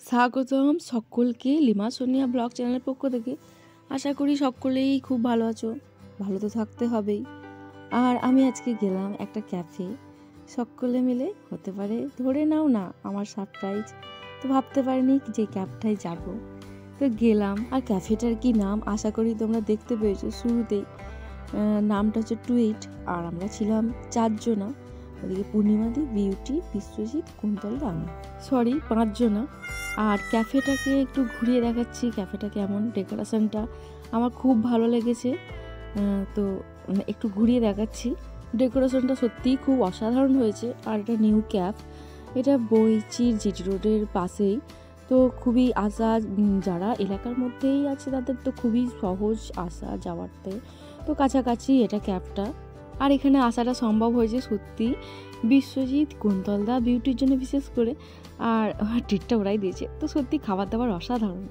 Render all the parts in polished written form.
স্বাগতম সকলকে lima Sonia blog চ্যানেলের পক্ষ থেকে। আশা করি সকলেই খুব ভালো আছো, ভালো তো থাকতে হবেই। আর আমি আজকে গেলাম একটা ক্যাফে, সকলে মিলে হতে পারে ধরে নাও না আমার সারপ্রাইজ। তো ভাবতে পারিনি যে ক্যাফটায় যাব, তো গেলাম। আর ক্যাফেটার কি নাম আশা করি তোমরা দেখতে পেয়েছো শুরুতেই। নামটা হচ্ছে টুইট। আর আমরা ছিলাম 4 জনা, ওদিকে পূর্ণিমাদি, বিউটি, বিশ্বজিৎ, কুন্তলদা, আমি, সরি 5 জনা। আর ক্যাফেটাকে একটু ঘুরিয়ে দেখাচ্ছি, ক্যাফেটা কেমন, ডেকোরেশনটা আমার খুব ভালো লেগেছে। তো একটু ঘুরিয়ে দেখাচ্ছি। ডেকোরেশনটা সত্যিই খুব অসাধারণ হয়েছে। আর এটা নিউ ক্যাফ, এটা বইচির জিটি রোডের পাশেই। তো খুবই আসা, যারা এলাকার মধ্যেই আছে তাদের তো খুবই সহজ আসা যাওয়াতে, তো কাছাকাছি এটা ক্যাফটা। আর এখানে আসাটা সম্ভব হয়েছে সত্যি বিশ্বজিৎ, কুন্তলদা, বিউটির জন্য বিশেষ করে। আর ট্রিটটা ওরাই দিয়েছে, তো সত্যি খাবার দাবার অসাধারণ।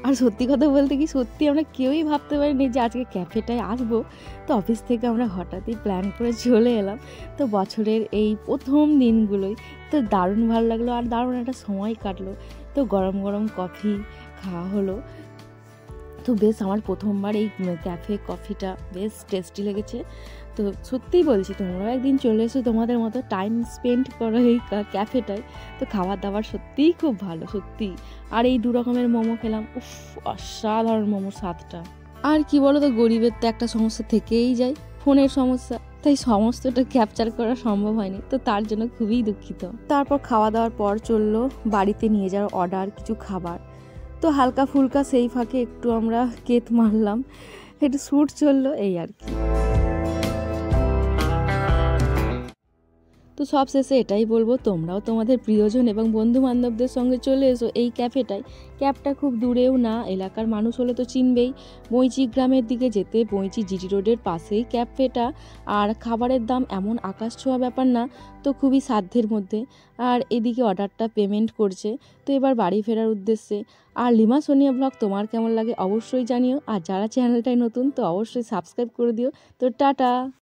আর সত্যি কথা বলতে কি, সত্যি আমরা কেউই ভাবতে পারিনি যে আজকে ক্যাফেটায় আসবো। তো অফিস থেকে আমরা হঠাৎই প্ল্যান করে চলে এলাম। তো বছরের এই প্রথম দিনগুলোই তো দারুণ ভালো লাগলো, আর দারুণ একটা সময় কাটলো। তো গরম গরম কফি খাওয়া হলো। তো বেশ আমার প্রথমবার এই ক্যাফে কফিটা বেশ টেস্টি লেগেছে। তো সত্যিই বলছি, তোমরাও একদিন চলে এসো, তোমাদের মতো টাইম স্পেন্ড করো এই ক্যাফেটায়। তো খাবার দাবার সত্যিই খুব ভালো, সত্যি। আর এই 2 রকমের মোমো খেলাম, উফ অসাধারণ মোমোর স্বাদটা। আর কি বলো তো, গরিবের তো একটা সমস্যা থেকেই যায়, ফোনের সমস্যা, তাই সমস্তটা ক্যাপচার করা সম্ভব হয়নি, তো তার জন্য খুবই দুঃখিত। তারপর খাওয়া দাওয়ার পর চললো বাড়িতে নিয়ে যাওয়ার অর্ডার কিছু খাবার। তো হালকা ফুলকা সেই ফাঁকে একটু আমরা কেত মারলাম, একটু শ্যুট চললো, এই আর কি। তো সব শেষে এটাই বলবো, তোমরাও তোমাদের প্রিয়জন এবং বন্ধু বান্ধবদের সঙ্গে চলে এসো এই ক্যাফেটায়। ক্যাফটা খুব দূরেও না, এলাকার মানুষ হলে তো চিনবেই। বইচি গ্রামের দিকে যেতে বইচি জিটি রোডের পাশেই ক্যাফেটা। আর খাবারের দাম এমন আকাশ ছোঁয়া ব্যাপার না, তো খুবই সাধ্যের মধ্যে। আর এদিকে অর্ডারটা পেমেন্ট করছে, তো এবার বাড়ি ফেরার উদ্দেশ্যে। আর লিমা সোনিয়া ব্লগ তোমার কেমন লাগে অবশ্যই জানিও। আর যারা চ্যানেলটায় নতুন তো অবশ্যই সাবস্ক্রাইব করে দিও। তো টাটা।